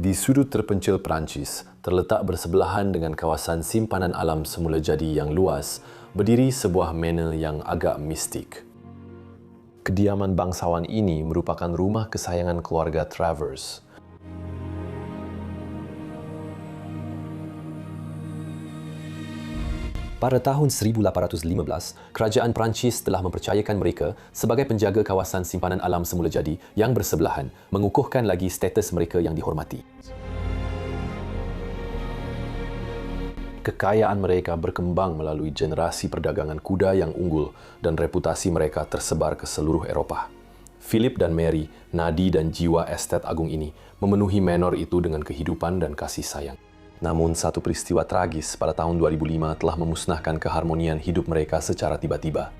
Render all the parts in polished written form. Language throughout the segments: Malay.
Di sudut terpencil Perancis, terletak bersebelahan dengan kawasan simpanan alam semula jadi yang luas, berdiri sebuah manor yang agak mistik. Kediaman bangsawan ini merupakan rumah kesayangan keluarga Travers. Pada tahun 1815, kerajaan Perancis telah mempercayakan mereka sebagai penjaga kawasan simpanan alam semula jadi yang bersebelahan, mengukuhkan lagi status mereka yang dihormati. Kekayaan mereka berkembang melalui generasi perdagangan kuda yang unggul dan reputasi mereka tersebar ke seluruh Eropah. Philip dan Mary, nadi dan jiwa estet agung ini, memenuhi manor itu dengan kehidupan dan kasih sayang. Namun satu peristiwa tragis pada tahun 2005 telah memusnahkan keharmonian hidup mereka secara tiba-tiba.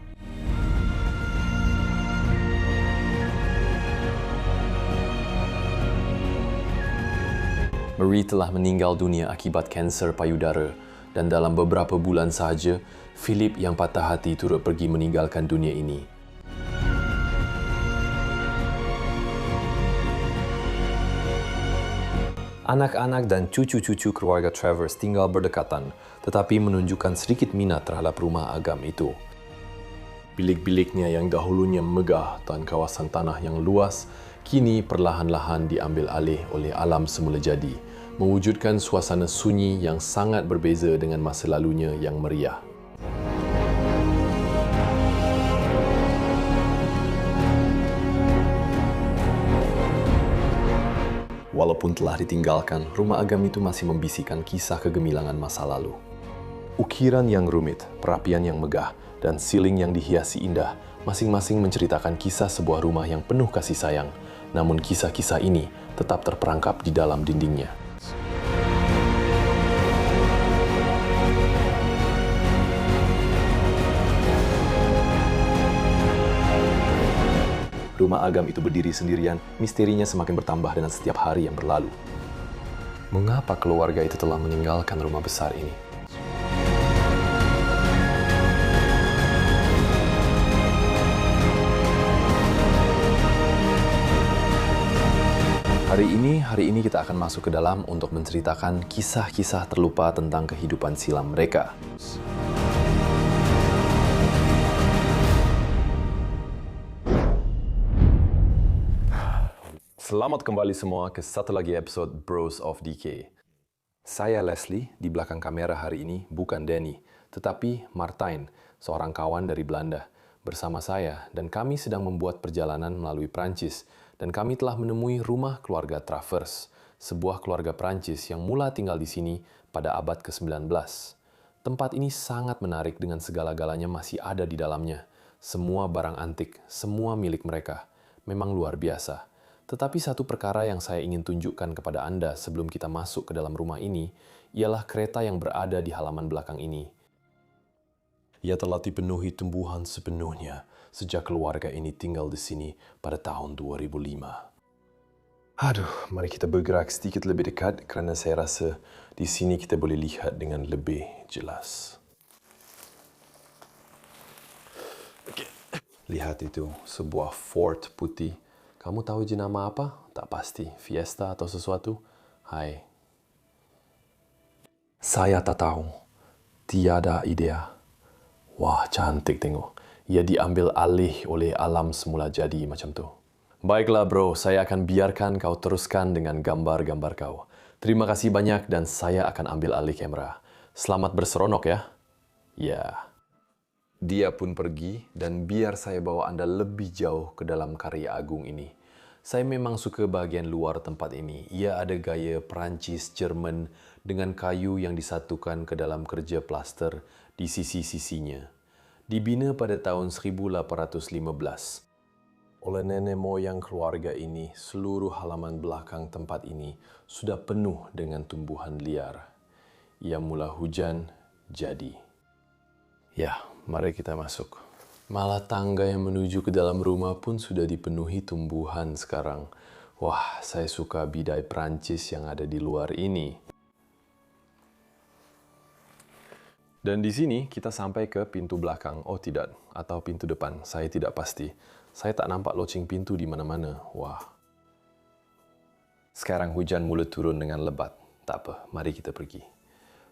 Marie telah meninggal dunia akibat kanser payudara dan dalam beberapa bulan sahaja, Philip yang patah hati turut pergi meninggalkan dunia ini. Anak-anak dan cucu-cucu keluarga Travers tinggal berdekatan, tetapi menunjukkan sedikit minat terhadap rumah agam itu. Bilik-biliknya yang dahulunya megah dan kawasan tanah yang luas, kini perlahan-lahan diambil alih oleh alam semula jadi, mewujudkan suasana sunyi yang sangat berbeza dengan masa lalunya yang meriah. Walaupun telah ditinggalkan, rumah agam itu masih membisikkan kisah kegemilangan masa lalu. Ukiran yang rumit, perapian yang megah, dan siling yang dihiasi indah, masing-masing menceritakan kisah sebuah rumah yang penuh kasih sayang. Namun kisah-kisah ini tetap terperangkap di dalam dindingnya. Rumah agam itu berdiri sendirian, misterinya semakin bertambah dengan setiap hari yang berlalu. Mengapa keluarga itu telah meninggalkan rumah besar ini? Hari ini kita akan masuk ke dalam untuk menceritakan kisah-kisah terlupa tentang kehidupan silam mereka. Selamat kembali semua ke satu lagi episode Bros of DK. Saya Leslie, di belakang kamera hari ini bukan Danny, tetapi Martijn, seorang kawan dari Belanda, bersama saya, dan kami sedang membuat perjalanan melalui Prancis, dan kami telah menemui rumah keluarga Travers, sebuah keluarga Prancis yang mula tinggal di sini pada abad ke-19. Tempat ini sangat menarik dengan segala-galanya masih ada di dalamnya. Semua barang antik, semua milik mereka. Memang luar biasa. Tetapi satu perkara yang saya ingin tunjukkan kepada Anda sebelum kita masuk ke dalam rumah ini, ialah kereta yang berada di halaman belakang ini. Ia telah dipenuhi tumbuhan sepenuhnya sejak keluarga ini tinggal di sini pada tahun 2005. Aduh, mari kita bergerak sedikit lebih dekat kerana saya rasa di sini kita boleh lihat dengan lebih jelas. Okay. Lihat itu, sebuah Ford putih. Kamu tahu jenama apa? Tak pasti. Fiesta atau sesuatu? Hai. Saya tak tahu. Tiada idea. Wah, cantik tengok. Ia diambil alih oleh alam semula jadi macam tu. Baiklah bro, saya akan biarkan kau teruskan dengan gambar-gambar kau. Terima kasih banyak dan saya akan ambil alih kamera. Selamat berseronok ya. Ya. Dia pun pergi dan biar saya bawa Anda lebih jauh ke dalam karya agung ini. Saya memang suka bahagian luar tempat ini. Ia ada gaya Perancis Jerman dengan kayu yang disatukan ke dalam kerja plaster di sisi-sisinya. Dibina pada tahun 1815. Oleh nenek moyang keluarga ini, seluruh halaman belakang tempat ini sudah penuh dengan tumbuhan liar. Ia mula hujan, jadi. Ya, mari kita masuk. Malah tangga yang menuju ke dalam rumah pun sudah dipenuhi tumbuhan sekarang. Wah, saya suka bidai Perancis yang ada di luar ini. Dan di sini kita sampai ke pintu belakang. Oh tidak, atau pintu depan. Saya tidak pasti. Saya tak nampak loceng pintu di mana-mana. Wah. Sekarang hujan mula turun dengan lebat. Tak apa, mari kita pergi.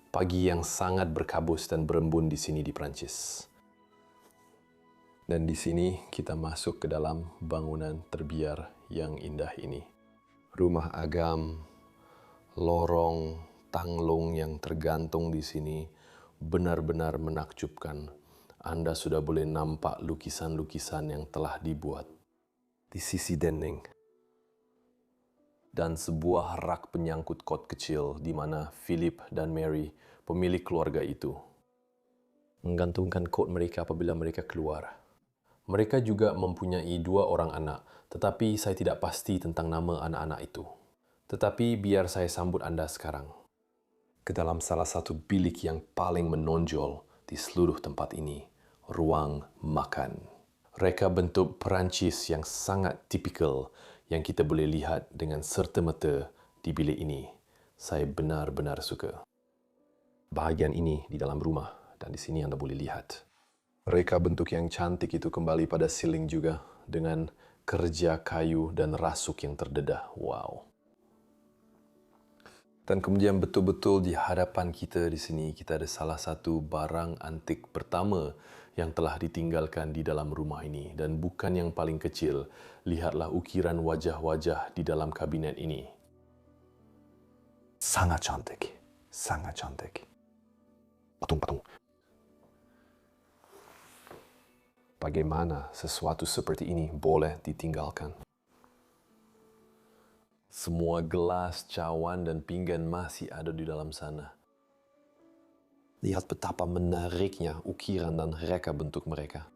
Pagi yang sangat berkabus dan berembun di sini di Perancis. Dan di sini kita masuk ke dalam bangunan terbiar yang indah ini. Rumah agam, lorong, tanglung yang tergantung di sini benar-benar menakjubkan. Anda sudah boleh nampak lukisan-lukisan yang telah dibuat di sisi dinding. Dan sebuah rak penyangkut kot kecil di mana Philip dan Mary, pemilik keluarga itu, menggantungkan kot mereka apabila mereka keluar. Mereka juga mempunyai 2 orang anak, tetapi saya tidak pasti tentang nama anak-anak itu. Tetapi biar saya sambut anda sekarang ke dalam salah satu bilik yang paling menonjol di seluruh tempat ini, ruang makan. Reka bentuk Perancis yang sangat tipikal yang kita boleh lihat dengan serta-merta di bilik ini. Saya benar-benar suka. Bahagian ini di dalam rumah dan di sini anda boleh lihat. Reka bentuk yang cantik itu kembali pada siling juga dengan kerja kayu dan rasuk yang terdedah. Wow. Dan kemudian betul-betul di hadapan kita di sini, kita ada salah satu barang antik pertama yang telah ditinggalkan di dalam rumah ini. Dan bukan yang paling kecil, lihatlah ukiran wajah-wajah di dalam kabinet ini. Sangat cantik, sangat cantik. Patung-patung. Bagaimana sesuatu seperti ini boleh ditinggalkan? Semua gelas, cawan dan pinggan masih ada di dalam sana. Lihat betapa menariknya ukiran dan reka bentuk mereka.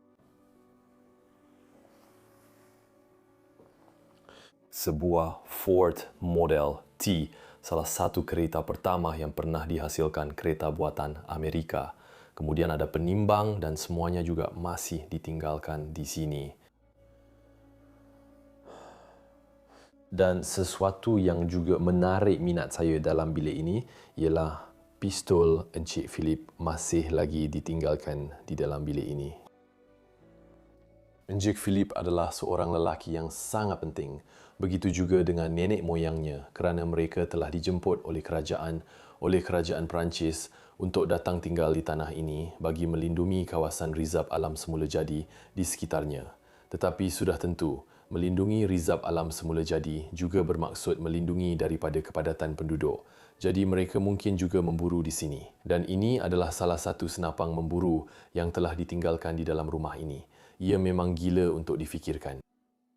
Sebuah Ford Model T, salah satu kereta pertama yang pernah dihasilkan kereta buatan Amerika. Kemudian ada penimbang dan semuanya juga masih ditinggalkan di sini. Dan sesuatu yang juga menarik minat saya dalam bilik ini ialah pistol Encik Philip masih lagi ditinggalkan di dalam bilik ini. Encik Philip adalah seorang lelaki yang sangat penting. Begitu juga dengan nenek moyangnya kerana mereka telah dijemput oleh kerajaan Perancis untuk datang tinggal di tanah ini bagi melindungi kawasan Rizab Alam Semula Jadi di sekitarnya. Tetapi sudah tentu, melindungi Rizab Alam Semula Jadi juga bermaksud melindungi daripada kepadatan penduduk. Jadi mereka mungkin juga memburu di sini. Dan ini adalah salah satu senapang memburu yang telah ditinggalkan di dalam rumah ini. Ia memang gila untuk difikirkan.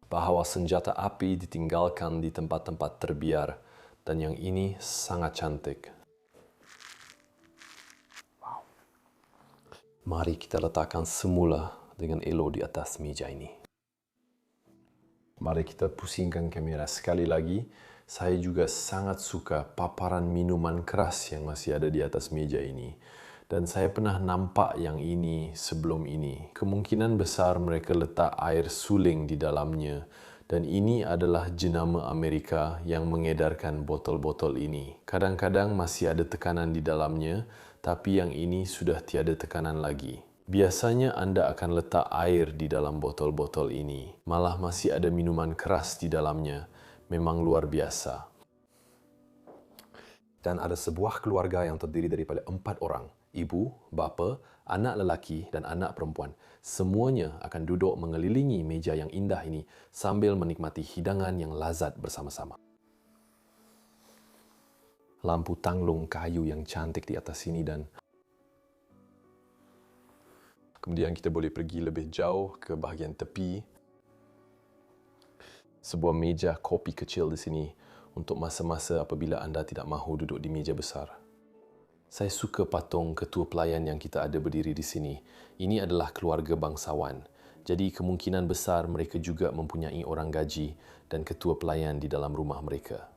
Bahawa senjata api ditinggalkan di tempat-tempat terbiar dan yang ini sangat cantik. Wow. Mari kita letakkan semula dengan elok di atas meja ini. Mari kita pusingkan kamera sekali lagi. Saya juga sangat suka paparan minuman keras yang masih ada di atas meja ini. Dan saya pernah nampak yang ini sebelum ini. Kemungkinan besar mereka letak air suling di dalamnya. Dan ini adalah jenama Amerika yang mengedarkan botol-botol ini. Kadang-kadang masih ada tekanan di dalamnya, tapi yang ini sudah tiada tekanan lagi. Biasanya anda akan letak air di dalam botol-botol ini. Malah masih ada minuman keras di dalamnya. Memang luar biasa. Dan ada sebuah keluarga yang terdiri daripada 4 orang. Ibu, bapa, anak lelaki dan anak perempuan. Semuanya akan duduk mengelilingi meja yang indah ini sambil menikmati hidangan yang lazat bersama-sama. Lampu tanglung kayu yang cantik di atas sini dan kemudian kita boleh pergi lebih jauh ke bahagian tepi. Sebuah meja kopi kecil di sini untuk masa-masa apabila anda tidak mahu duduk di meja besar. Saya suka patung ketua pelayan yang kita ada berdiri di sini. Ini adalah keluarga bangsawan. Jadi kemungkinan besar mereka juga mempunyai orang gaji dan ketua pelayan di dalam rumah mereka.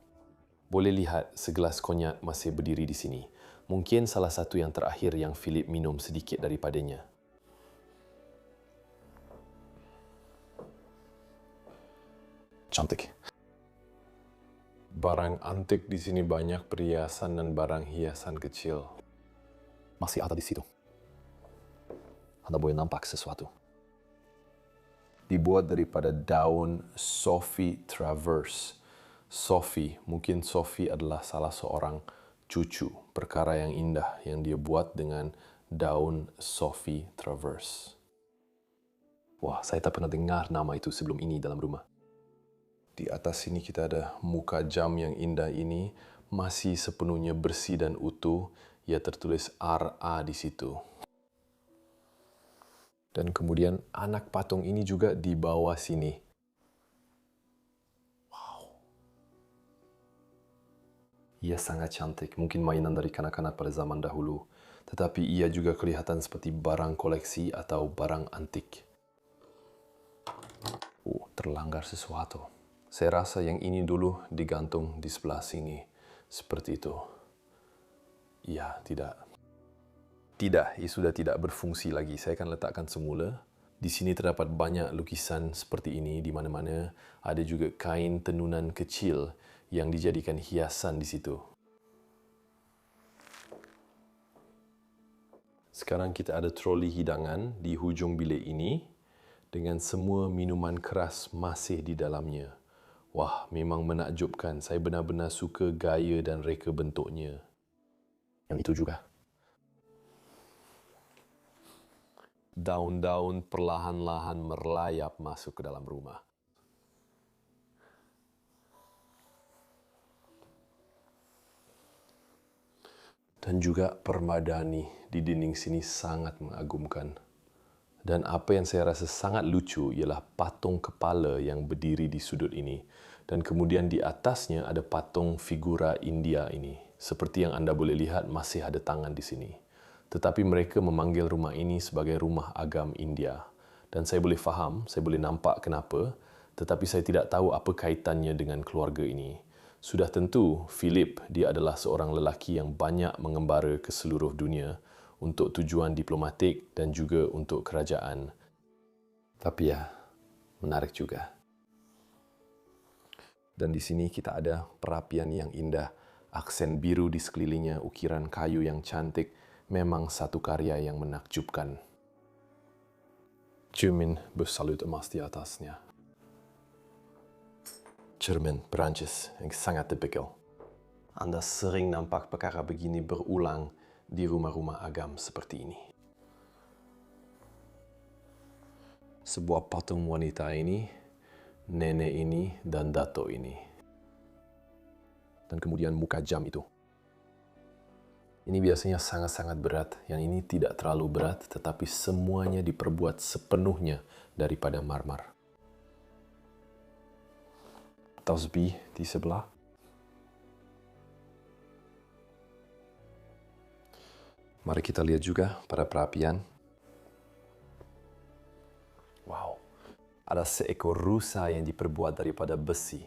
Boleh lihat segelas konyak masih berdiri di sini. Mungkin salah satu yang terakhir yang Philip minum sedikit daripadanya. Cantik. Barang antik di sini banyak perhiasan dan barang hiasan kecil. Masih ada di situ. Anda boleh nampak sesuatu. Dibuat daripada daun Sophie Traverse. Sophie, mungkin Sophie adalah salah seorang cucu perkara yang indah yang dia buat dengan daun Sophie Traverse. Wah, saya tak pernah dengar nama itu sebelum ini dalam rumah. Di atas sini kita ada muka jam yang indah ini, masih sepenuhnya bersih dan utuh. Ia tertulis RA di situ. Dan kemudian anak patung ini juga di bawah sini. Wow. Ia sangat cantik, mungkin mainan dari kanak-kanak pada zaman dahulu. Tetapi ia juga kelihatan seperti barang koleksi atau barang antik. Terlanggar sesuatu. Saya rasa yang ini dulu digantung di sebelah sini. Seperti itu. Ya, tidak. Tidak, ia sudah tidak berfungsi lagi. Saya akan letakkan semula. Di sini terdapat banyak lukisan seperti ini di mana-mana. Ada juga kain tenunan kecil yang dijadikan hiasan di situ. Sekarang kita ada troli hidangan di hujung bilik ini dengan semua minuman keras masih di dalamnya. Wah, memang menakjubkan. Saya benar-benar suka gaya dan reka bentuknya. Yang itu juga. Daun-daun perlahan-lahan merlayap masuk ke dalam rumah. Dan juga permadani di dinding sini sangat mengagumkan. Dan apa yang saya rasa sangat lucu ialah patung kepala yang berdiri di sudut ini. Dan kemudian di atasnya ada patung figura India ini. Seperti yang anda boleh lihat, masih ada tangan di sini. Tetapi mereka memanggil rumah ini sebagai rumah agam India. Dan saya boleh faham, saya boleh nampak kenapa. Tetapi saya tidak tahu apa kaitannya dengan keluarga ini. Sudah tentu, Philip, dia adalah seorang lelaki yang banyak mengembara ke seluruh dunia untuk tujuan diplomatik dan juga untuk kerajaan. Tapi ya, menarik juga. Dan di sini kita ada perapian yang indah, aksen biru di sekelilingnya, ukiran kayu yang cantik, memang satu karya yang menakjubkan. Cermin bersalut emas di atasnya. Cermin Perancis yang sangat tipikal. Anda sering nampak perkara begini berulang di rumah-rumah agam seperti ini. Sebuah patung wanita ini, nenek ini, dan dato ini. Dan kemudian muka jam itu. Ini biasanya sangat-sangat berat. Yang ini tidak terlalu berat, tetapi semuanya diperbuat sepenuhnya daripada marmer. Tasbih di sebelah. Mari kita lihat juga pada perapian. Wow, ada seekor rusa yang diperbuat daripada besi.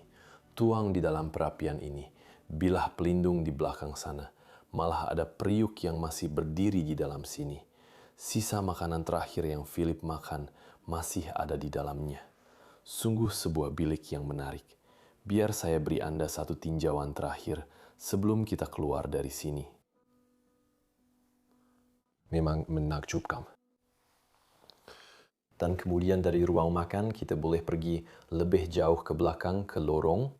Tuang di dalam perapian ini. Bilah pelindung di belakang sana. Malah ada periuk yang masih berdiri di dalam sini. Sisa makanan terakhir yang Philip makan masih ada di dalamnya. Sungguh sebuah bilik yang menarik. Biar saya beri Anda satu tinjauan terakhir sebelum kita keluar dari sini. Memang menakjubkan. Dan kemudian dari ruang makan kita boleh pergi lebih jauh ke belakang ke lorong.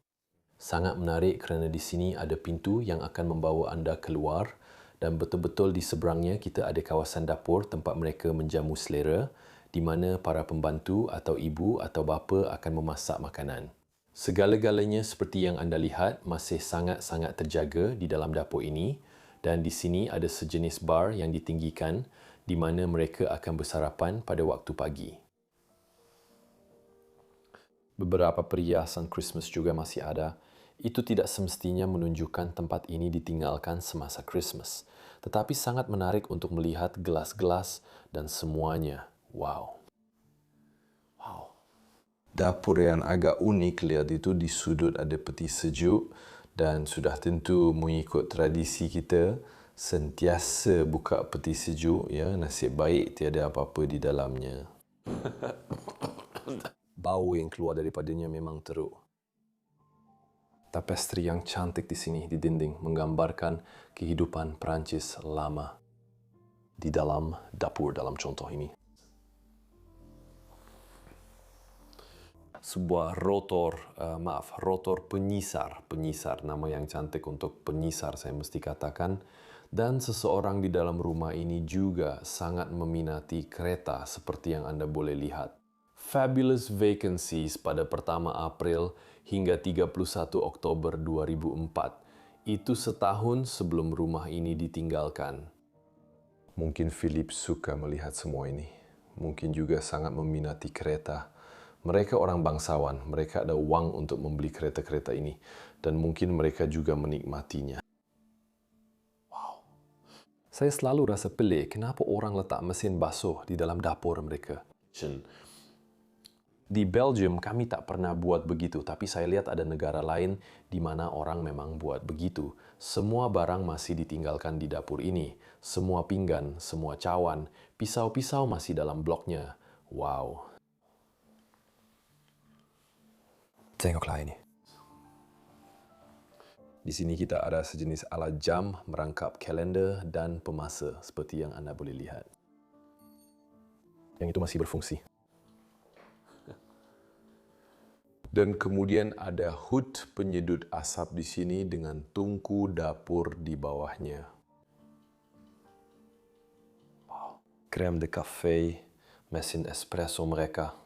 Sangat menarik kerana di sini ada pintu yang akan membawa Anda keluar dan betul-betul di seberangnya kita ada kawasan dapur tempat mereka menjamu selera di mana para pembantu atau ibu atau bapa akan memasak makanan. Segala-galanya seperti yang anda lihat masih sangat-sangat terjaga di dalam dapur ini dan di sini ada sejenis bar yang ditinggikan di mana mereka akan bersarapan pada waktu pagi. Beberapa perhiasan Christmas juga masih ada. Itu tidak semestinya menunjukkan tempat ini ditinggalkan semasa Christmas, tetapi sangat menarik untuk melihat gelas-gelas dan semuanya. Wow. Dapur yang agak unik, lihat itu di sudut ada peti sejuk dan sudah tentu mengikut tradisi kita sentiasa buka peti sejuk, ya, nasib baik tiada apa-apa di dalamnya. Bau yang keluar daripadanya memang teruk. Tapestri yang cantik di sini di dinding menggambarkan kehidupan Perancis lama di dalam dapur dalam contoh ini. sebuah rotor penyisar, nama yang cantik untuk penyisar saya mesti katakan. Dan seseorang di dalam rumah ini juga sangat meminati kereta seperti yang Anda boleh lihat. Fabulous vacancies pada pertama April hingga 31 Oktober 2004. Itu setahun sebelum rumah ini ditinggalkan. Mungkin Philip suka melihat semua ini. Mungkin juga sangat meminati kereta. Mereka orang bangsawan, mereka ada uang untuk membeli kereta-kereta ini. Dan mungkin mereka juga menikmatinya. Wow. Saya selalu rasa pelik kenapa orang letak mesin basuh di dalam dapur mereka. Di Belgium kami tak pernah buat begitu, tapi saya lihat ada negara lain di mana orang memang buat begitu. Semua barang masih ditinggalkan di dapur ini. Semua pinggan, semua cawan, pisau-pisau masih dalam bloknya. Wow. Tengoklah ini. Di sini kita ada sejenis alat jam, merangkap kalender dan pemasa seperti yang Anda boleh lihat. Yang itu masih berfungsi. Dan kemudian ada hood penyedut asap di sini dengan tungku dapur di bawahnya. Wow. Crème de café, mesin espresso mereka.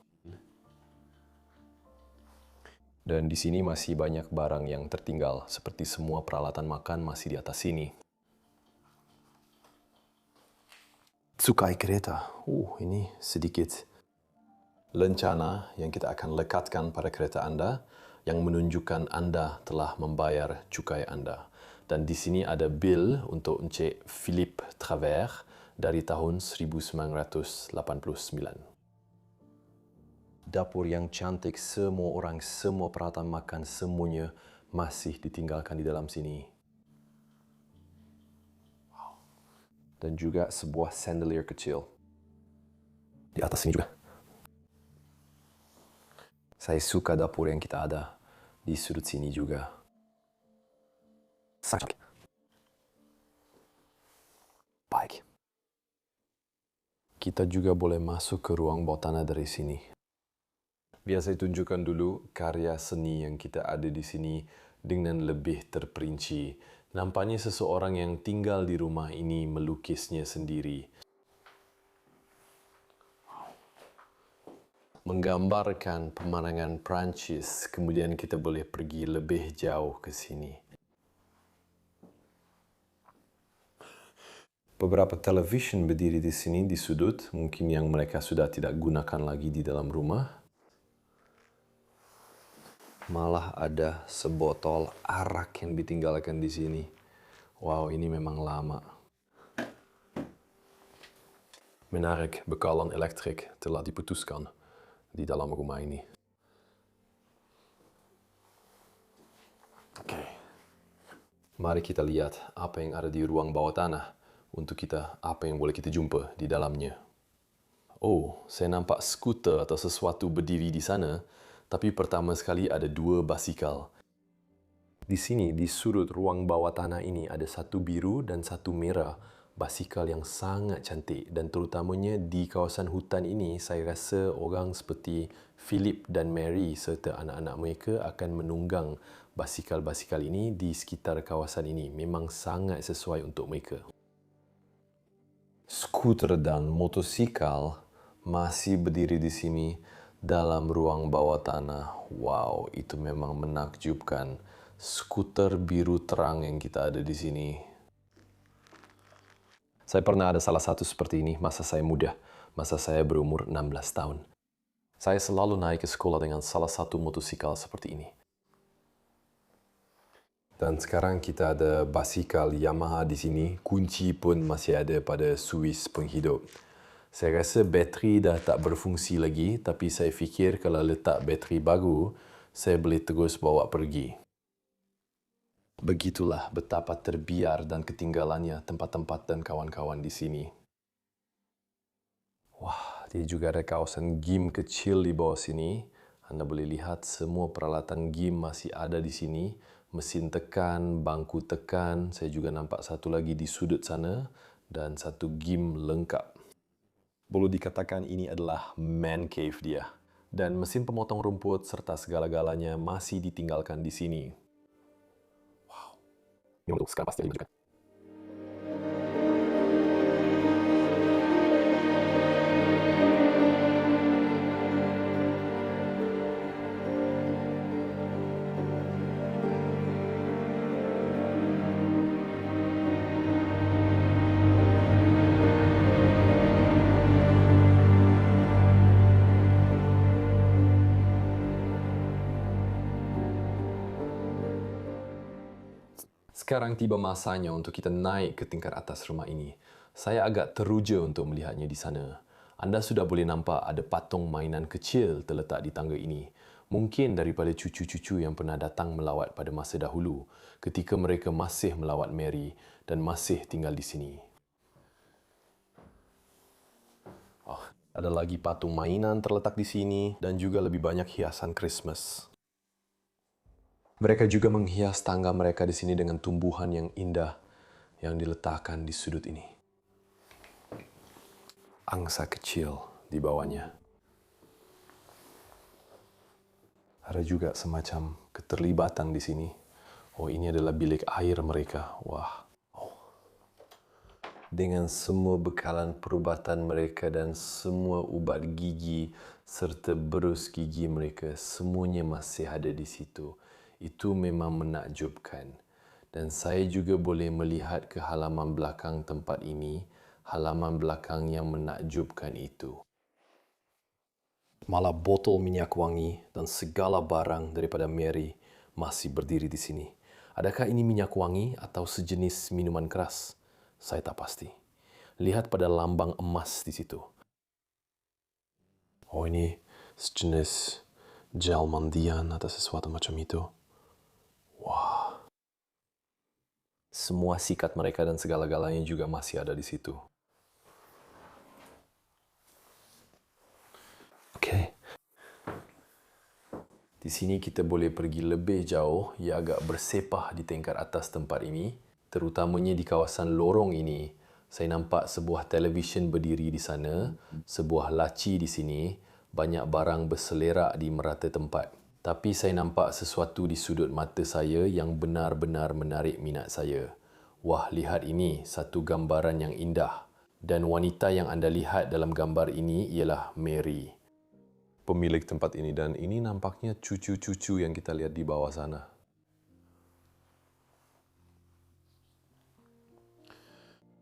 Dan di sini masih banyak barang yang tertinggal, seperti semua peralatan makan masih di atas sini. Cukai kereta. Ini sedikit lencana yang kita akan lekatkan pada kereta Anda yang menunjukkan Anda telah membayar cukai Anda. Dan di sini ada bil untuk Encik Philippe Travers dari tahun 1989. Dapur yang cantik, semua orang, semua peralatan makan, semuanya masih ditinggalkan di dalam sini. Wow. Dan juga sebuah chandelier kecil. Di atas sini juga. Saya suka dapur yang kita ada di sudut sini juga. Sangat cantik. Baik. Kita juga boleh masuk ke ruang bawah tanah dari sini. Biar saya tunjukkan dulu karya seni yang kita ada di sini dengan lebih terperinci. Nampaknya seseorang yang tinggal di rumah ini melukisnya sendiri. Menggambarkan pemandangan Perancis, kemudian kita boleh pergi lebih jauh ke sini. Beberapa televisyen berdiri di sini di sudut, mungkin yang mereka sudah tidak gunakan lagi di dalam rumah. Malah ada sebotol arak yang ditinggalkan di sini. Wow, ini memang lama. Menarik, bekalan elektrik telah diputuskan di dalam rumah ini. Oke. Mari kita lihat apa yang ada di ruang bawah tanah untuk kita, apa yang boleh kita jumpa di dalamnya. Oh, saya nampak skuter atau sesuatu berdiri di sana, tapi pertama sekali ada 2 basikal. Di sini, di sudut ruang bawah tanah ini ada satu biru dan satu merah. Basikal yang sangat cantik dan terutamanya di kawasan hutan ini saya rasa orang seperti Philip dan Mary serta anak-anak mereka akan menunggang basikal-basikal ini di sekitar kawasan ini. Memang sangat sesuai untuk mereka. Skuter dan motosikal masih berdiri di sini dalam ruang bawah tanah. Wow, itu memang menakjubkan. Skuter biru terang yang kita ada di sini. Saya pernah ada salah satu seperti ini masa saya muda, masa saya berumur 16 tahun. Saya selalu naik ke sekolah dengan salah satu motosikal seperti ini. Dan sekarang kita ada basikal Yamaha di sini, kunci pun masih ada pada suis penghidup. Saya rasa bateri dah tak berfungsi lagi, tapi saya fikir kalau letak bateri baru, saya boleh terus bawa pergi. Begitulah betapa terbiar dan ketinggalannya tempat-tempat dan kawan-kawan di sini. Wah, dia juga ada kawasan gym kecil di bawah sini. Anda boleh lihat semua peralatan gym masih ada di sini. Mesin tekan, bangku tekan. Saya juga nampak satu lagi di sudut sana dan satu gym lengkap. Boleh dikatakan ini adalah man cave dia. Dan mesin pemotong rumput serta segala-galanya masih ditinggalkan di sini. Wow. Ini untuk sekarang pasti dimajukan. Sekarang tiba masanya untuk kita naik ke tingkat atas rumah ini. Saya agak teruja untuk melihatnya di sana. Anda sudah boleh nampak ada patung mainan kecil terletak di tangga ini. Mungkin daripada cucu-cucu yang pernah datang melawat pada masa dahulu ketika mereka masih melawat Mary dan masih tinggal di sini. Ada lagi patung mainan terletak di sini dan juga lebih banyak hiasan Christmas. Mereka juga menghias tangga mereka di sini dengan tumbuhan yang indah yang diletakkan di sudut ini. Angsa kecil di bawahnya. Ada juga semacam keterlibatan di sini. Oh, ini adalah bilik air mereka. Wah. Dengan semua bekalan perubatan mereka dan semua ubat gigi serta berus gigi mereka, semuanya masih ada di situ. Itu memang menakjubkan. Dan saya juga boleh melihat ke halaman belakang tempat ini, halaman belakang yang menakjubkan itu. Malah botol minyak wangi dan segala barang daripada Mary masih berdiri di sini. Adakah ini minyak wangi atau sejenis minuman keras? Saya tak pasti. Lihat pada lambang emas di situ. Oh, ini sejenis gel mandian atau sesuatu macam itu. Wah. Semua sikat mereka dan segala-galanya juga masih ada di situ. Okey. Di sini kita boleh pergi lebih jauh, ia agak bersepah di tingkat atas tempat ini, terutamanya di kawasan lorong ini. Saya nampak sebuah televisyen berdiri di sana, sebuah laci di sini, banyak barang berselerak di merata tempat. Tapi saya nampak sesuatu di sudut mata saya yang benar-benar menarik minat saya. Wah, lihat ini, satu gambaran yang indah. Dan wanita yang anda lihat dalam gambar ini ialah Mary, pemilik tempat ini, dan ini nampaknya cucu-cucu yang kita lihat di bawah sana.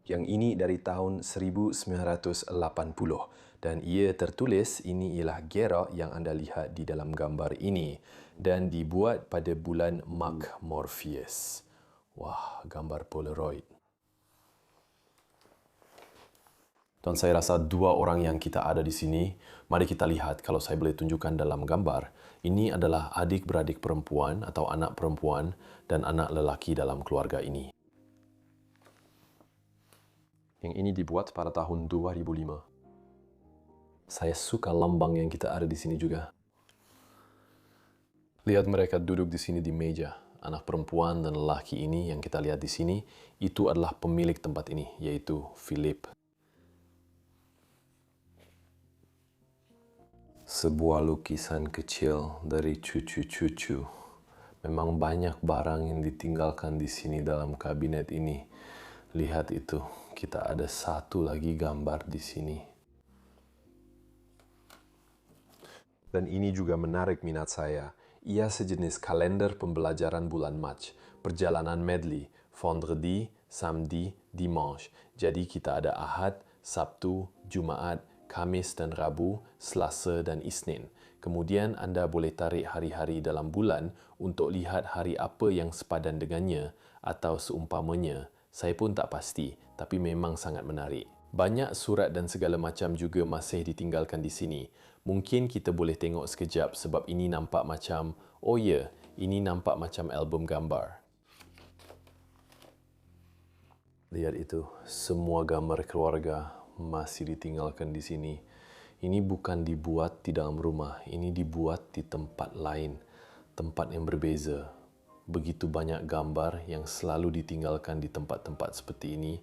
Yang ini dari tahun 1980 dan ia tertulis ini ialah Gera yang anda lihat di dalam gambar ini dan dibuat pada bulan Mark Morpheus. Wah, gambar Polaroid. Dan saya rasa dua orang yang kita ada di sini, mari kita lihat kalau saya boleh tunjukkan dalam gambar. Ini adalah adik-beradik perempuan atau anak perempuan dan anak lelaki dalam keluarga ini. Yang ini dibuat pada tahun 2005. Saya suka lambang yang kita ada di sini juga. Lihat mereka duduk di sini di meja. Anak perempuan dan lelaki ini yang kita lihat di sini, itu adalah pemilik tempat ini, yaitu Philip. Sebuah lukisan kecil dari cucu-cucu. Memang banyak barang yang ditinggalkan di sini dalam kabinet ini. Lihat itu, kita ada satu lagi gambar di sini. Dan ini juga menarik minat saya. Ia sejenis kalender pembelajaran bulan Mac, perjalanan medley, vendredi, samedi, dimanche. Jadi kita ada Ahad, Sabtu, Jumaat, Khamis dan Rabu, Selasa dan Isnin. Kemudian anda boleh tarik hari-hari dalam bulan untuk lihat hari apa yang sepadan dengannya atau seumpamanya. Saya pun tak pasti, tapi memang sangat menarik. Banyak surat dan segala macam juga masih ditinggalkan di sini. Mungkin kita boleh tengok sekejap sebab ini nampak macam, oh ya, ini nampak macam album gambar. Lihat itu, semua gambar keluarga masih ditinggalkan di sini. Ini bukan dibuat di dalam rumah, ini dibuat di tempat lain, tempat yang berbeza. Begitu banyak gambar yang selalu ditinggalkan di tempat-tempat seperti ini,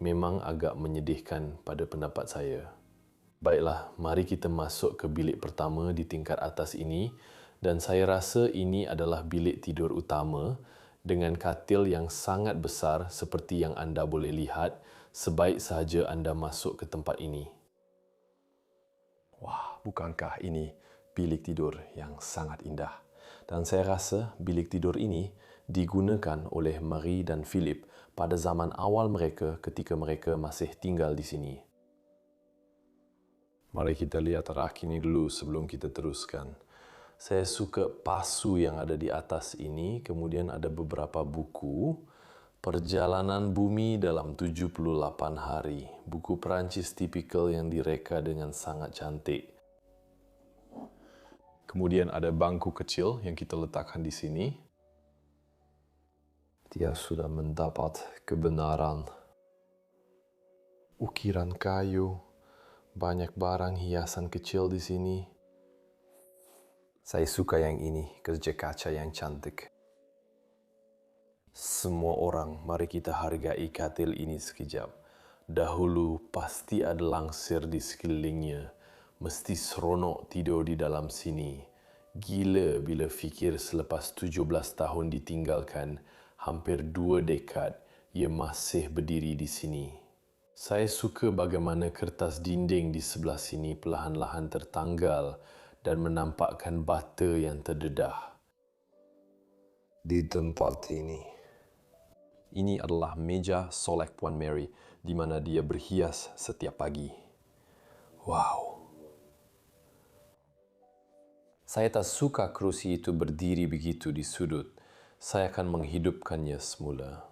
memang agak menyedihkan pada pendapat saya. Baiklah, mari kita masuk ke bilik pertama di tingkat atas ini dan saya rasa ini adalah bilik tidur utama dengan katil yang sangat besar seperti yang anda boleh lihat sebaik sahaja anda masuk ke tempat ini. Wah, bukankah ini bilik tidur yang sangat indah? Dan saya rasa bilik tidur ini digunakan oleh Marie dan Philip pada zaman awal mereka ketika mereka masih tinggal di sini. Mari kita lihat rak ini dulu sebelum kita teruskan. Saya suka pasu yang ada di atas ini, kemudian ada beberapa buku. Perjalanan Bumi dalam 78 hari. Buku Perancis tipikal yang direka dengan sangat cantik. Kemudian ada bangku kecil yang kita letakkan di sini. Dia sudah mendapat kebenaran. Ukiran kayu. Banyak barang hiasan kecil di sini. Saya suka yang ini, kerja kaca yang cantik. Semua orang, mari kita hargai katil ini sekejap. Dahulu pasti ada langsir di sekelilingnya. Mesti seronok tidur di dalam sini. Gila bila fikir selepas 17 tahun ditinggalkan, hampir 2 dekad, ia masih berdiri di sini. Saya suka bagaimana kertas dinding di sebelah sini perlahan-lahan tertanggal dan menampakkan bata yang terdedah. Di tempat ini adalah meja solek Puan Mary di mana dia berhias setiap pagi. Wow. Saya tak suka kerusi itu berdiri begitu di sudut. Saya akan menghidupkannya semula.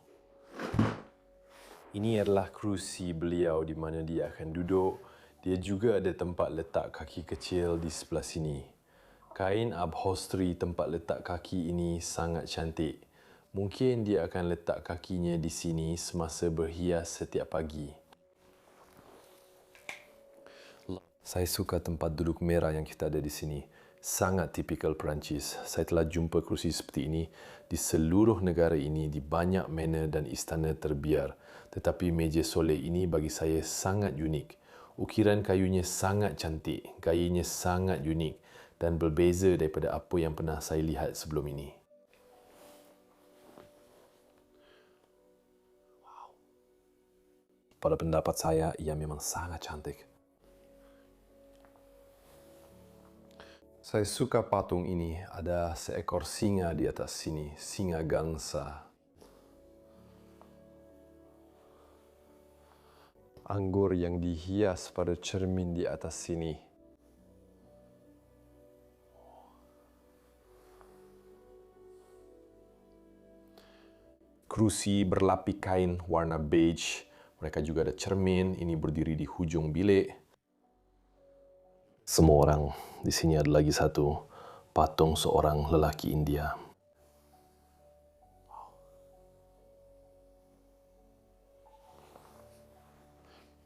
Ini adalah kerusi beliau di mana dia akan duduk. Dia juga ada tempat letak kaki kecil di sebelah sini. Kain upholstery tempat letak kaki ini sangat cantik. Mungkin dia akan letak kakinya di sini semasa berhias setiap pagi. Saya suka tempat duduk merah yang kita ada di sini. Sangat tipikal Perancis. Saya telah jumpa kerusi seperti ini di seluruh negara ini di banyak manor dan istana terbiar. Tetapi meja solek ini bagi saya sangat unik. Ukiran kayunya sangat cantik, gayanya sangat unik dan berbeza daripada apa yang pernah saya lihat sebelum ini. Pada pendapat saya, ia memang sangat cantik. Saya suka patung ini. Ada seekor singa di atas sini. Singa gangsa. Anggur yang dihias pada cermin di atas sini. Kerusi berlapis kain warna beige. Mereka juga ada cermin. Ini berdiri di hujung bilik. Semua orang. Di sini ada lagi satu patung seorang lelaki India.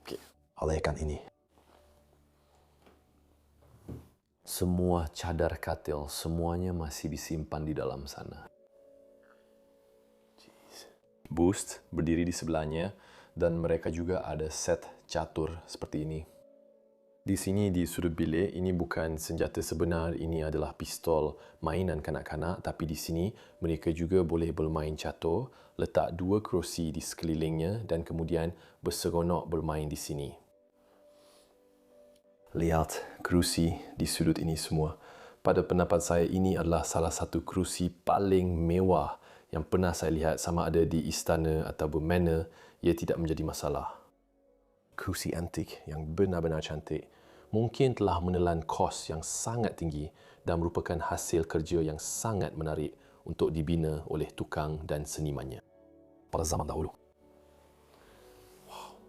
Okey, alihkan ini. Semua cadar katil, semuanya masih disimpan di dalam sana. Boost berdiri di sebelahnya dan mereka juga ada set catur seperti ini. Di sini di sudut bilik, ini bukan senjata sebenar, ini adalah pistol mainan kanak-kanak, tapi di sini mereka juga boleh bermain catur, letak 2 kerusi di sekelilingnya dan kemudian berseronok bermain di sini. Lihat kerusi di sudut ini semua. Pada pendapat saya, ini adalah salah satu kerusi paling mewah yang pernah saya lihat, sama ada di istana atau manor, ia tidak menjadi masalah. Kerusi antik yang benar-benar cantik mungkin telah menelan kos yang sangat tinggi dan merupakan hasil kerja yang sangat menarik untuk dibina oleh tukang dan senimannya pada zaman dahulu. Wow.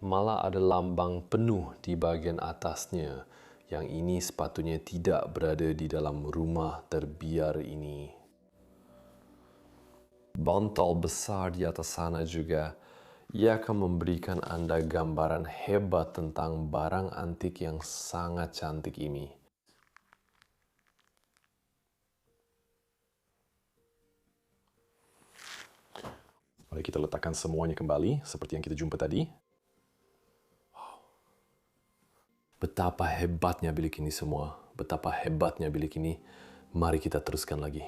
Malah ada lambang penuh di bahagian atasnya. Yang ini sepatutnya tidak berada di dalam rumah terbiar ini. Bantal besar di atas sana juga. Ia akan memberikan anda gambaran hebat tentang barang antik yang sangat cantik ini. Mari kita letakkan semuanya kembali seperti yang kita jumpa tadi. Wow. Betapa hebatnya bilik ini semua. Betapa hebatnya bilik ini. Mari kita teruskan lagi.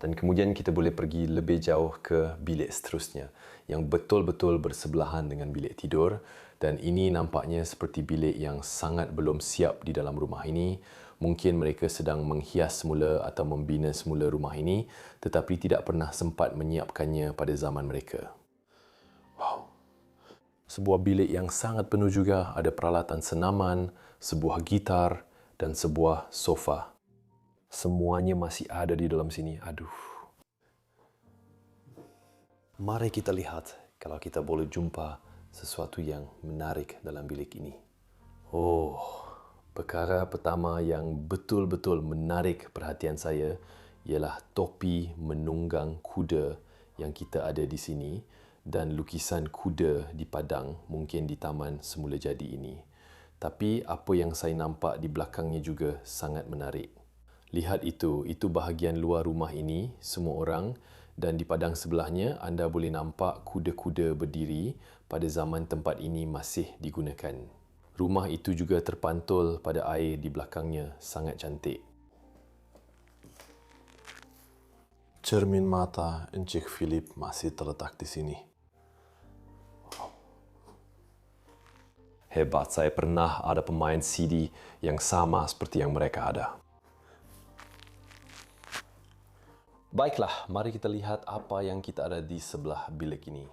Dan kemudian kita boleh pergi lebih jauh ke bilik seterusnya yang betul-betul bersebelahan dengan bilik tidur, dan ini nampaknya seperti bilik yang sangat belum siap di dalam rumah ini. Mungkin mereka sedang menghias semula atau membina semula rumah ini tetapi tidak pernah sempat menyiapkannya pada zaman mereka. Wow. Sebuah bilik yang sangat penuh juga, ada peralatan senaman, sebuah gitar dan sebuah sofa. Semuanya masih ada di dalam sini. Aduh. Mari kita lihat kalau kita boleh jumpa sesuatu yang menarik dalam bilik ini. Oh, perkara pertama yang betul-betul menarik perhatian saya ialah topi menunggang kuda yang kita ada di sini dan lukisan kuda di padang, mungkin di Taman Semulajadi ini. Tapi apa yang saya nampak di belakangnya juga sangat menarik. Lihat itu bahagian luar rumah ini, semua orang, dan di padang sebelahnya anda boleh nampak kuda-kuda berdiri pada zaman tempat ini masih digunakan. Rumah itu juga terpantul pada air di belakangnya, sangat cantik. Cermin mata Encik Philip masih terletak di sini. Hebat, saya pernah ada pemain CD yang sama seperti yang mereka ada. Baiklah, mari kita lihat apa yang kita ada di sebelah bilik ini.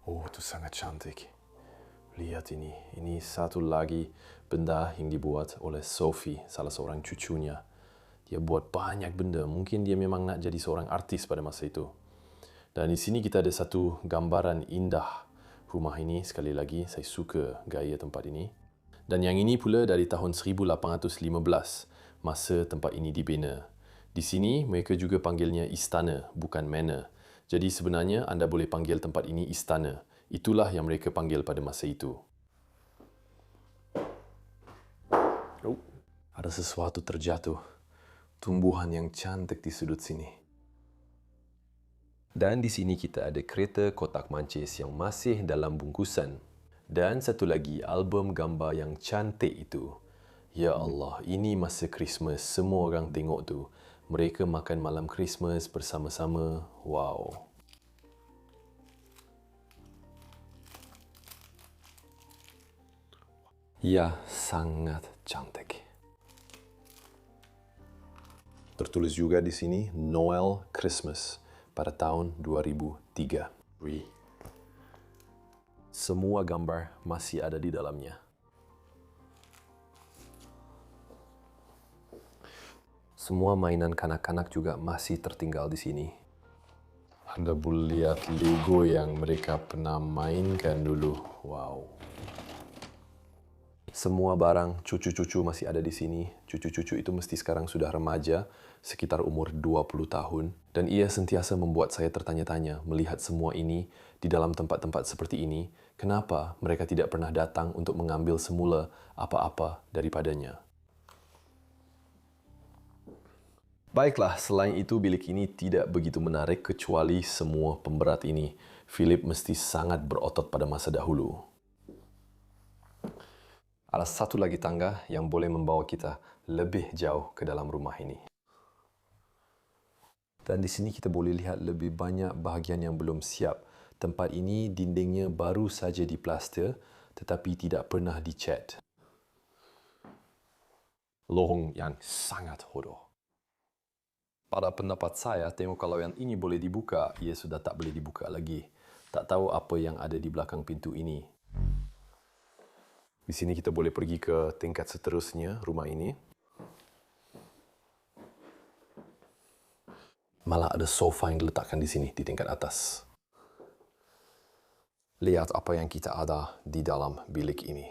Oh, itu sangat cantik. Lihat ini. Ini satu lagi benda yang dibuat oleh Sophie, salah seorang cucunya. Dia buat banyak benda. Mungkin dia memang nak jadi seorang artis pada masa itu. Dan di sini kita ada satu gambaran indah rumah ini. Sekali lagi, saya suka gaya tempat ini. Dan yang ini pula dari tahun 1815. Masa tempat ini dibina. Di sini mereka juga panggilnya istana, bukan manor. Jadi sebenarnya anda boleh panggil tempat ini istana. Itulah yang mereka panggil pada masa itu. Oh, ada sesuatu terjatuh. Tumbuhan yang cantik di sudut sini. Dan di sini kita ada kereta kotak mancis yang masih dalam bungkusan. Dan satu lagi album gambar yang cantik itu. Ya Allah, ini masa Christmas. Semua orang tengok tu. Mereka makan malam Christmas bersama-sama. Wow. Ya, sangat cantik. Tertulis juga di sini Noel Christmas pada tahun 2003. Semua gambar masih ada di dalamnya. Semua mainan kanak-kanak juga masih tertinggal di sini. Anda boleh lihat Lego yang mereka pernah mainkan dulu. Wow. Semua barang cucu-cucu masih ada di sini. Cucu-cucu itu mesti sekarang sudah remaja, sekitar umur 20 tahun. Dan ia sentiasa membuat saya tertanya-tanya melihat semua ini di dalam tempat-tempat seperti ini. Kenapa mereka tidak pernah datang untuk mengambil semula apa-apa daripadanya? Baiklah, selain itu bilik ini tidak begitu menarik kecuali semua pemberat ini. Philip mesti sangat berotot pada masa dahulu. Ada satu lagi tangga yang boleh membawa kita lebih jauh ke dalam rumah ini. Dan di sini kita boleh lihat lebih banyak bahagian yang belum siap. Tempat ini dindingnya baru saja diplaster tetapi tidak pernah dicat. Lorong yang sangat horor. Pada pendapat saya, tengok kalau yang ini boleh dibuka, ia sudah tak boleh dibuka lagi. Tak tahu apa yang ada di belakang pintu ini. Di sini kita boleh pergi ke tingkat seterusnya rumah ini. Malah ada sofa yang diletakkan di sini, di tingkat atas. Lihat apa yang kita ada di dalam bilik ini.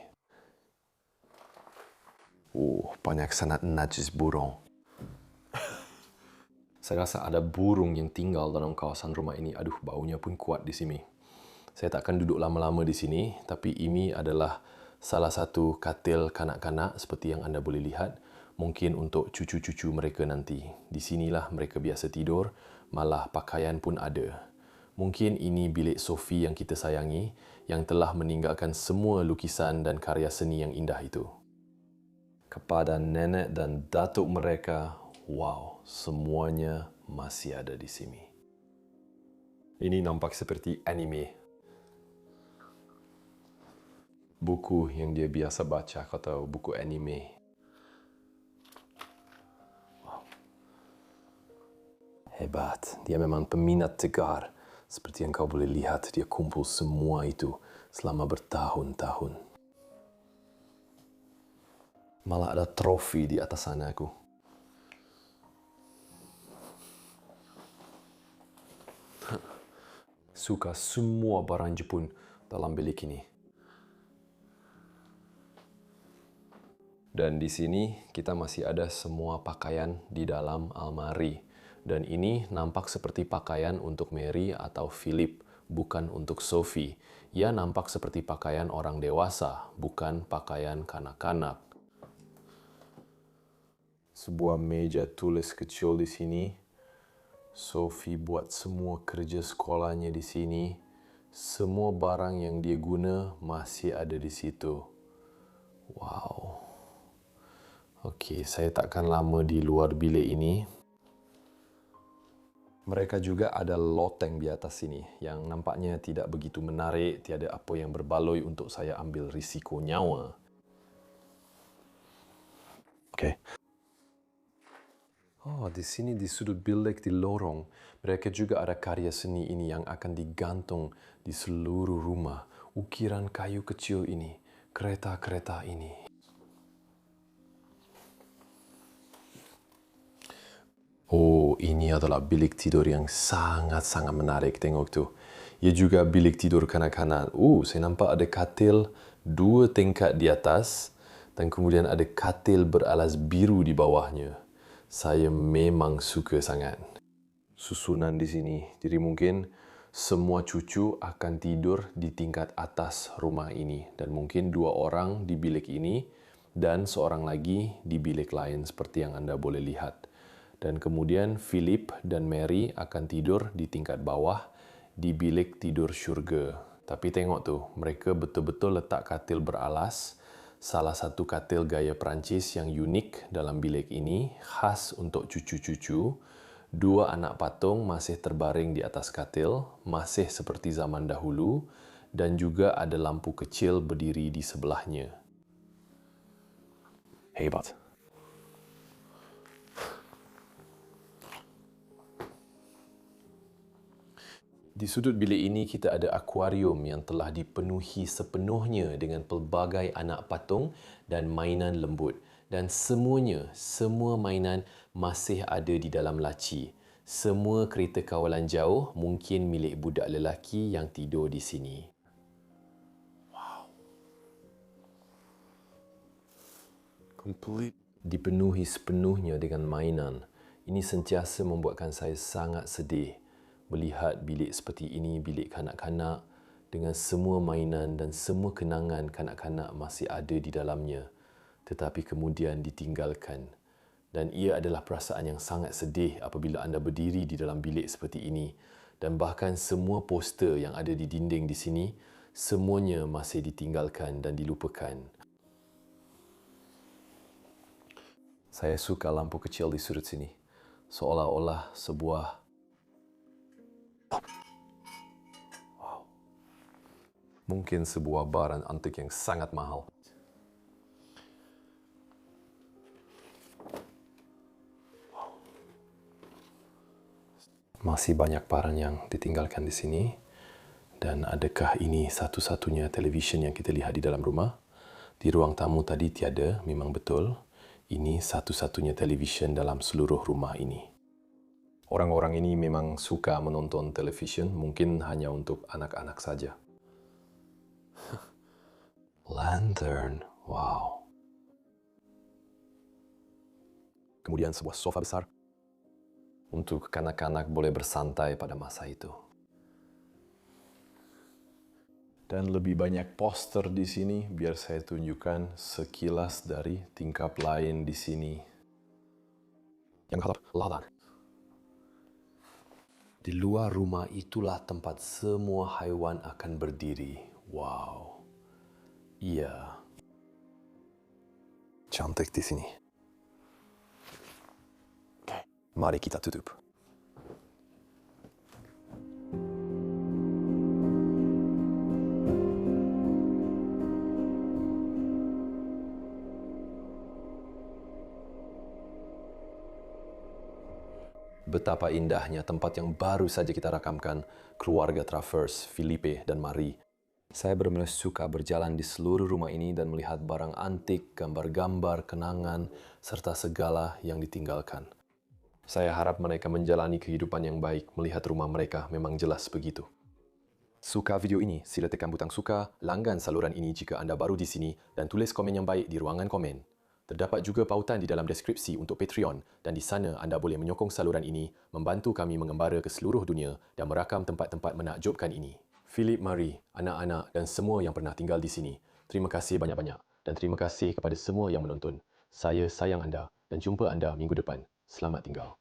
Banyak sangat najis burung. Saya rasa ada burung yang tinggal dalam kawasan rumah ini. Aduh, baunya pun kuat di sini. Saya tak akan duduk lama-lama di sini, tapi ini adalah salah satu katil kanak-kanak seperti yang anda boleh lihat, mungkin untuk cucu-cucu mereka nanti. Di sinilah mereka biasa tidur, malah pakaian pun ada. Mungkin ini bilik Sophie yang kita sayangi, yang telah meninggalkan semua lukisan dan karya seni yang indah itu. Kepada nenek dan datuk mereka, wow, semuanya masih ada di sini. Ini nampak seperti anime. Buku yang dia biasa baca atau buku anime. Wow. Hebat, dia memang peminat tegar. Seperti yang kau boleh lihat, dia kumpul semua itu selama bertahun-tahun. Malah ada trofi di atas sana aku. Suka semua barang Jepun dalam bilik ini. Dan di sini kita masih ada semua pakaian di dalam almari. Dan ini nampak seperti pakaian untuk Mary atau Philip, bukan untuk Sophie. Ia nampak seperti pakaian orang dewasa, bukan pakaian kanak-kanak. Sebuah meja tulis kecil di sini. Sophie buat semua kerja sekolahnya di sini. Semua barang yang dia guna masih ada di situ. Wow. Okey, saya takkan lama di luar bilik ini. Mereka juga ada loteng di atas sini yang nampaknya tidak begitu menarik, tiada apa yang berbaloi untuk saya ambil risiko nyawa. Okey. Oh, di sini di sudut bilik di lorong, mereka juga ada karya seni ini yang akan digantung di seluruh rumah. Ukiran kayu kecil ini, kereta-kereta ini. Oh, ini adalah bilik tidur yang sangat-sangat menarik. Tengok tu. Ia juga bilik tidur kanak-kanak. Saya nampak ada katil 2 tingkat di atas dan kemudian ada katil beralas biru di bawahnya. Saya memang suka sangat susunan di sini. Jadi mungkin semua cucu akan tidur di tingkat atas rumah ini dan mungkin 2 orang di bilik ini dan seorang lagi di bilik lain seperti yang anda boleh lihat. Dan kemudian Philip dan Mary akan tidur di tingkat bawah di bilik tidur syurga. Tapi tengok tu, mereka betul-betul letak katil beralas. Salah satu katil gaya Perancis yang unik dalam bilik ini, khas untuk cucu-cucu. 2 anak patung masih terbaring di atas katil, masih seperti zaman dahulu. Dan juga ada lampu kecil berdiri di sebelahnya. Hebat. Di sudut bilik ini kita ada akuarium yang telah dipenuhi sepenuhnya dengan pelbagai anak patung dan mainan lembut. Dan semuanya, semua mainan masih ada di dalam laci. Semua kereta kawalan jauh mungkin milik budak lelaki yang tidur di sini. Wow. Complete. Dipenuhi sepenuhnya dengan mainan. Ini sentiasa membuatkan saya sangat sedih. Melihat bilik seperti ini, bilik kanak-kanak dengan semua mainan dan semua kenangan kanak-kanak masih ada di dalamnya tetapi kemudian ditinggalkan. Dan ia adalah perasaan yang sangat sedih apabila anda berdiri di dalam bilik seperti ini dan bahkan semua poster yang ada di dinding di sini semuanya masih ditinggalkan dan dilupakan. Saya suka lampu kecil di sudut sini. Seolah-olah sebuah mungkin sebuah barang antik yang sangat mahal. Masih banyak barang yang ditinggalkan di sini. Dan adakah ini satu-satunya televisyen yang kita lihat di dalam rumah? Di ruang tamu tadi tiada, memang betul. Ini satu-satunya televisyen dalam seluruh rumah ini. Orang-orang ini memang suka menonton televisyen, mungkin hanya untuk anak-anak saja. Lantern, wow. Kemudian sebuah sofa besar untuk kanak-kanak boleh bersantai pada masa itu. Dan lebih banyak poster di sini biar saya tunjukkan sekilas dari tingkap lain di sini. Yang kata lalar. Di luar rumah itulah tempat semua haiwan akan berdiri. Wow. Iya. Cantik di sini. Oke, mari kita tutup. Betapa indahnya tempat yang baru saja kita rakamkan, keluarga Travers, Felipe, dan Marie. Saya benar-benar suka berjalan di seluruh rumah ini dan melihat barang antik, gambar-gambar, kenangan, serta segala yang ditinggalkan. Saya harap mereka menjalani kehidupan yang baik, melihat rumah mereka memang jelas begitu. Suka video ini? Sila tekan butang suka, langgan saluran ini jika anda baru di sini, dan tulis komen yang baik di ruangan komen. Terdapat juga pautan di dalam deskripsi untuk Patreon dan di sana anda boleh menyokong saluran ini, membantu kami mengembara ke seluruh dunia dan merakam tempat-tempat menakjubkan ini. Philip, Marie, anak-anak dan semua yang pernah tinggal di sini, terima kasih banyak-banyak dan terima kasih kepada semua yang menonton. Saya sayang anda dan jumpa anda minggu depan. Selamat tinggal.